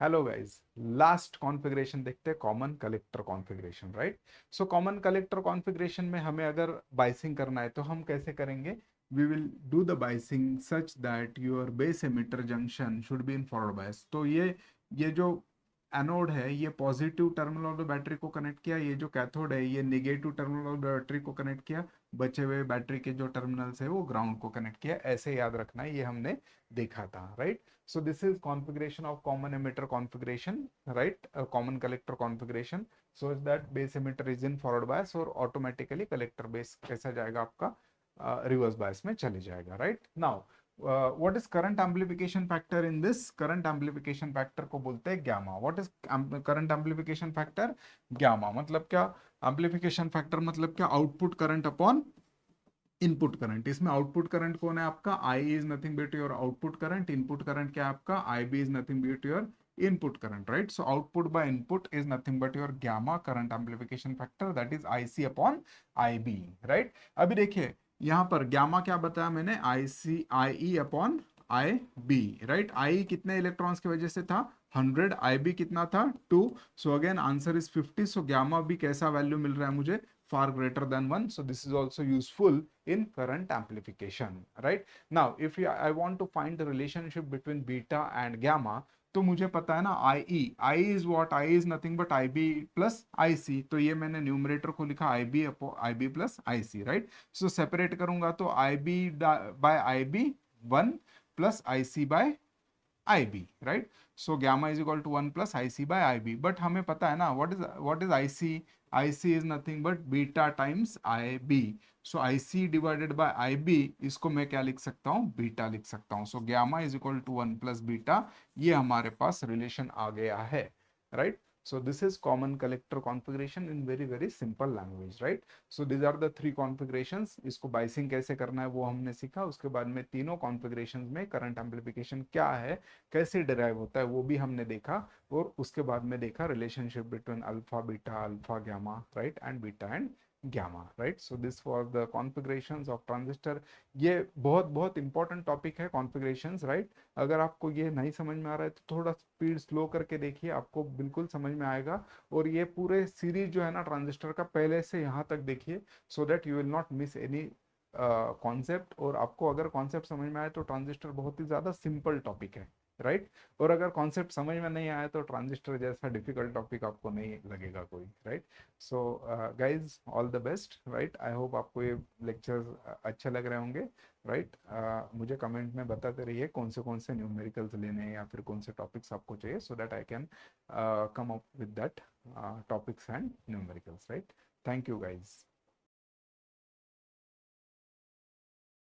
Hello guys, last configuration देखते हैं, common collector configuration, right. So common collector configuration में हमें अगर बाइसिंग करना है तो हम कैसे करेंगे? We will do the biasing such that your base emitter junction should be in forward bias. तो ये जो एनोड है ये positive terminal of the battery को कनेक्ट किया, ये जो कैथोड है ये negative terminal of the battery को कनेक्ट किया, बचे हुए बैटरी के जो टर्मिनल्स है वो ग्राउंड को कनेक्ट किया। ऐसे याद रखना है, ये हमने देखा था, right. So this is configuration of common emitter configuration, right? A common collector configuration, so that base emitter is in forward bias और automatically collector base कैसा जाएगा आपका, reverse bias में चले जाएगा, right? Now what is current amplification factor in this? Current amplification factor को बोलते हैं gamma. What is current amplification factor? Gamma मतलब क्या? Amplification factor मतलब क्या? Output current upon input current. इसमें आउटपुट करंट कौन है आपका? I is nothing but your output current. Input current क्या है आपका? I B is nothing but your input current, right. So output by input is nothing but your gamma current amplification factor, that is I C upon I B, right. अभी देखिए यहां पर gamma क्या बताया मैंने? I C I E upon I B, right. आई कितने electrons की वजह से था? 100। आई बी कितना था? 2। So again answer is 50। So gamma भी कैसा वैल्यू मिल रहा है मुझे? far greater than 1. So this is also useful in current amplification, right? Now if I want to find the relationship between beta and gamma, तो मुझे पता है ना I is what? I is nothing but I B plus I C. तो ये मैंने numerator को लिखा I B plus I C, right. So separate करूंगा तो I B by I B 1 plus I C by I B, right. So gamma is equal to 1 plus I C by I B. But हमें पता है ना what is I C? I C is nothing but beta times I B. So I C divided by I B, इसको मैं क्या लिख सकता हूँ? बीटा लिख सकता हूँ। So gamma is equal to 1 plus beta, ये हमारे पास रिलेशन आ गया है, right. So this is common collector configuration in very simple language, right? So these are the three configurations. इसको बाइसिंग कैसे करना है वो हमने सीखा। उसके बाद में तीनों कॉन्फ़िगरेशंस में करंट एम्प्लीफिकेशन क्या है, कैसे डिराइव होता है, वो भी हमने देखा। और उसके बाद में देखा relationship between alpha beta, alpha gamma, right, and beta and gamma, right. So this was the configurations of transistor. ये बहुत बहुत इंपॉर्टेंट टॉपिक है कॉन्फ़िगरेशंस, राइट। अगर आपको ये नहीं समझ में आ रहा है तो थोड़ा स्पीड स्लो करके देखिए, आपको बिल्कुल समझ में आएगा। और ये पूरे सीरीज जो है ना ट्रांजिस्टर का, पहले से यहाँ तक देखिए, so that you will not miss any concept. और आपको अगर कॉन्सेप्ट समझ में आए तो ट्रांजिस्टर बहुत ही ज्यादा सिंपल टॉपिक है, राइट। और अगर कॉन्सेप्ट समझ में नहीं आया तो ट्रांजिस्टर जैसा डिफिकल्ट टॉपिक आपको नहीं लगेगा कोई, right. So guys, all the best, right. I hope आपको ये लेक्चर्स अच्छे लग रहे होंगे, राइट। मुझे कमेंट में बताते रहिए कौन से न्यूमेरिकल्स लेने हैं या फिर कौन से टॉपिक्स आपको चाहिए, so that I can come up with that topics and numericals, right. Thank you guys.